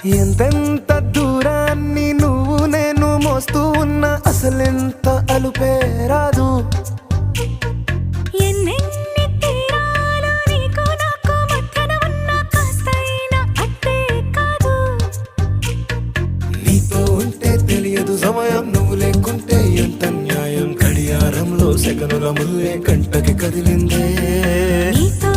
ఎంతెంత దూరాన్ని నువ్వు నేను మోస్తూ ఉన్నా అసలెంత అలుపే రాదు. ఎన్నెన్ని తీరాలు నీకు నాకు మధ్యన ఉన్నా కాస్తైనా అట్టే కాదు. నీతో ఉంటే తెలియదు సమయం, నువ్వు లేకుంటే ఎంత న్యాయం. గడియారంలో సెకనుల ముల్లే కంటకి కదిలిందే. నీతో